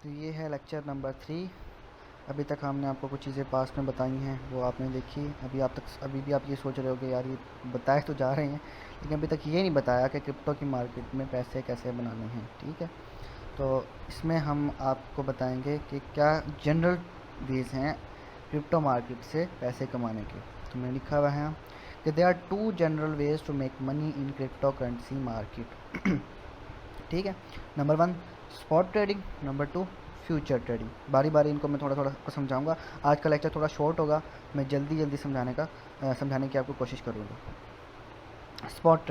तो ये है लेक्चर नंबर 3। अभी तक हमने आपको कुछ चीज़ें पास्ट में बताई हैं, वो आपने देखी। अभी भी आप ये सोच रहे हो कि यार ये बताए तो जा रहे हैं, लेकिन अभी तक ये नहीं बताया कि क्रिप्टो की मार्केट में पैसे कैसे बनाने हैं। ठीक है, तो इसमें हम आपको बताएंगे कि क्या जनरल वेज हैं क्रिप्टो मार्केट से पैसे कमाने के। तो मैंने लिखा हुआ है कि they are 2 general ways to make money in crypto currency market. ठीक है, number 1 spot trading, number 2 future trading. बारी बारी इनको मैं थोड़ा थोड़ा समझाऊंगा। आज का लेक्चर थोड़ा शॉर्ट होगा, मैं जल्दी जल्दी समझाने की आपको कोशिश करूँगा। स्पॉट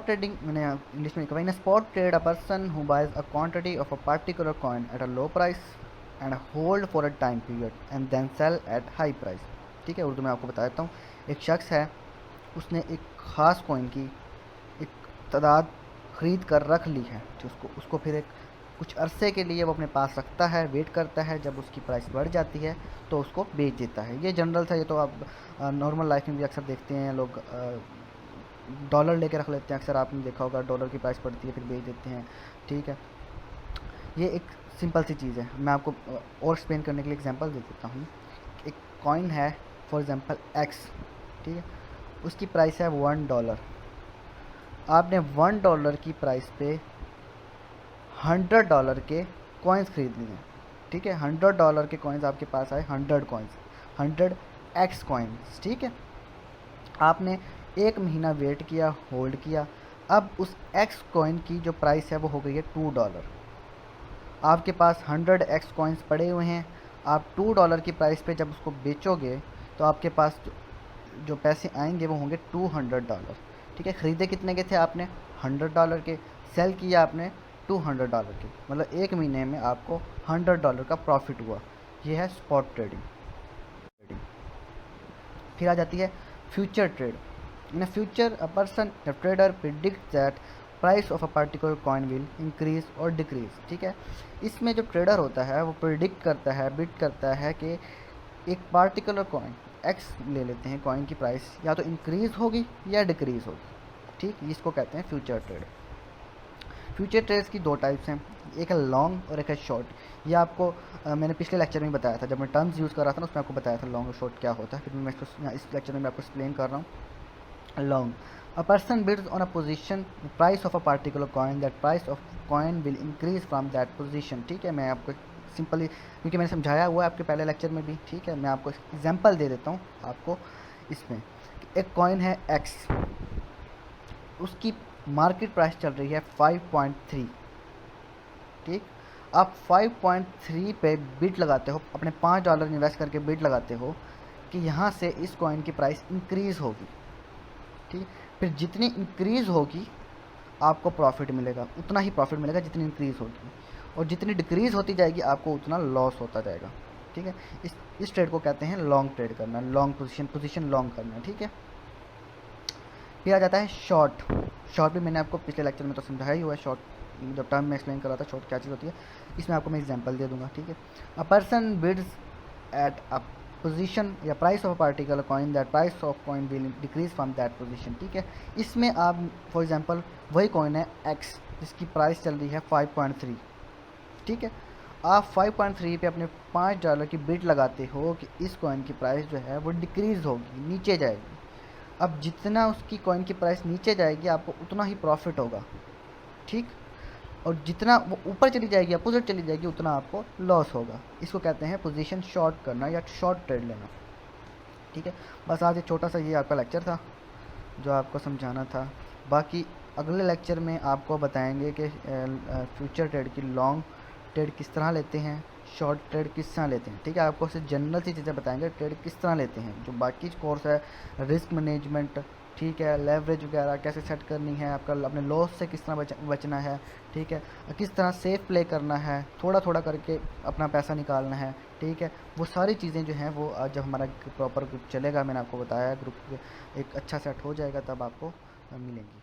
ट्रेडिंग मैंने इंग्लिश में लिखा है, spot trade a person who buys a quantity of a particular coin at a low price and hold for a time period and then sell at high price. ठीक है, उर्दू में आपको बता देता हूँ। एक शख्स है, उसने एक ख़ास कॉइन की एक तादाद ख़रीद कर रख ली है, जो उसको फिर एक कुछ अरसे के लिए वो अपने पास रखता है, वेट करता है। जब उसकी प्राइस बढ़ जाती है तो उसको बेच देता है। ये जनरल था, ये तो आप नॉर्मल लाइफ में भी अक्सर देखते हैं। लोग डॉलर लेके रख लेते हैं, अक्सर आपने देखा होगा। डॉलर की प्राइस बढ़ती है फिर बेच देते हैं। ठीक है, ये एक सिंपल सी चीज़ है। मैं आपको और एक्सप्लेन करने के लिए एग्जांपल दे देता हूँ। एक कॉइन है फॉर एग्जांपल एक्स, ठीक है, उसकी प्राइस है $1। आपने $1 की प्राइस पे $100 के कॉइन्स खरीद लिए। ठीक है, $100 के कॉइन्स आपके पास आए, 100 कॉइन्स, 100x कॉइन्स। ठीक है, आपने एक महीना वेट किया, होल्ड किया। अब उस x कॉइन की जो प्राइस है वो हो गई है $2। आपके पास 100x कॉइन्स पड़े हुए हैं। आप $2 की प्राइस पे जब उसको बेचोगे तो आपके पास जो पैसे आएंगे वो होंगे $200। ठीक है, ख़रीदे कितने के थे आपने? $100 के। सेल किया आपने $200 के, मतलब एक महीने में आपको $100 का प्रॉफिट हुआ। ये है स्पॉट ट्रेडिंग। फिर आ जाती है future trade. In future a person the trader predict that price of a particular coin will increase और डिक्रीज। ठीक है, इसमें जो ट्रेडर होता है वो प्रिडिक्ट करता है, बिट करता है कि एक पार्टिकुलर कॉइन एक्स ले लेते हैं, कॉइन की प्राइस या तो इंक्रीज़ होगी या डिक्रीज़ होगी। ठीक, इसको कहते हैं फ्यूचर ट्रेड। फ्यूचर ट्रेड्स की 2 टाइप्स हैं, एक है लॉन्ग और एक है शॉर्ट। ये आपको मैंने पिछले लेक्चर में बताया था, जब मैं टर्म्स यूज़ कर रहा था ना, उसमें आपको बताया था लॉन्ग और शॉर्ट क्या होता है। फिर मैं इसको इस लेक्चर में मैं आपको एक्सप्लेन कर रहा हूँ। Long, a person bids on a position price of a particular coin, that price of coin will increase from that position. ठीक है, मैं आपको सिंपली, क्योंकि मैंने समझाया हुआ है आपके पहले लेक्चर में भी। ठीक है, मैं आपको एग्जांपल दे देता हूँ आपको। इसमें एक कॉइन है एक्स, उसकी मार्केट प्राइस चल रही है 5.3। ठीक, आप 5.3 पे बिड लगाते हो, अपने $5 इन्वेस्ट करके बिड लगाते हो कि यहाँ से इस कॉइन की प्राइस इंक्रीज़ होगी। ठीक, फिर जितनी इंक्रीज़ होगी आपको प्रॉफिट मिलेगा, उतना ही प्रॉफिट मिलेगा जितनी इंक्रीज़ होगी, और जितनी डिक्रीज़ होती जाएगी आपको उतना लॉस होता जाएगा। ठीक है, इस ट्रेड को कहते हैं लॉन्ग ट्रेड करना, लॉन्ग पोजीशन लॉन्ग करना। ठीक है, फिर आ जाता है शॉर्ट। शॉर्ट भी मैंने आपको पिछले लेक्चर में तो समझाया ही हुआ है। शॉर्ट जब टर्म में एक्सप्लेन कर रहा था शॉर्ट क्या चीज़ होती है, इसमें आपको मैं एग्जांपल दे दूंगा। ठीक है, a person bids at a position या price of a particular coin, that price of coin will decrease from that position. ठीक है, इसमें आप फॉर एग्जांपल वही कॉइन है एक्स, जिसकी प्राइस चल रही है 5.3। ठीक है, आप 5.3 पे अपने $5 की बिड लगाते हो कि इस कॉइन की प्राइस जो है वो डिक्रीज़ होगी, नीचे जाएगी। अब जितना उसकी कॉइन की प्राइस नीचे जाएगी आपको उतना ही प्रॉफिट होगा। ठीक, और जितना वो ऊपर चली जाएगी, अपोजिट चली जाएगी, उतना आपको लॉस होगा। इसको कहते हैं पोजीशन शॉर्ट करना या शॉर्ट ट्रेड लेना। ठीक है, बस आज एक छोटा सा ये आपका लेक्चर था जो आपको समझाना था। बाकी अगले लेक्चर में आपको बताएंगे कि फ्यूचर ट्रेड की लॉन्ग ट्रेड किस तरह लेते हैं, शॉर्ट ट्रेड किस तरह लेते हैं। ठीक है, आपको सिर्फ जनरल सी चीज़ें बताएंगे ट्रेड किस तरह लेते हैं। जो बाकी कोर्स है रिस्क मैनेजमेंट, ठीक है, लेवरेज वगैरह कैसे सेट करनी है, आपका अपने लॉस से किस तरह बचना है। ठीक है, किस तरह सेफ प्ले करना है, थोड़ा थोड़ा करके अपना पैसा निकालना है। ठीक है, वो सारी चीज़ें जो हैं वो जब हमारा प्रॉपर ग्रुप चलेगा, मैंने आपको बताया ग्रुप एक अच्छा सेट हो जाएगा तब आपको मिलेंगी।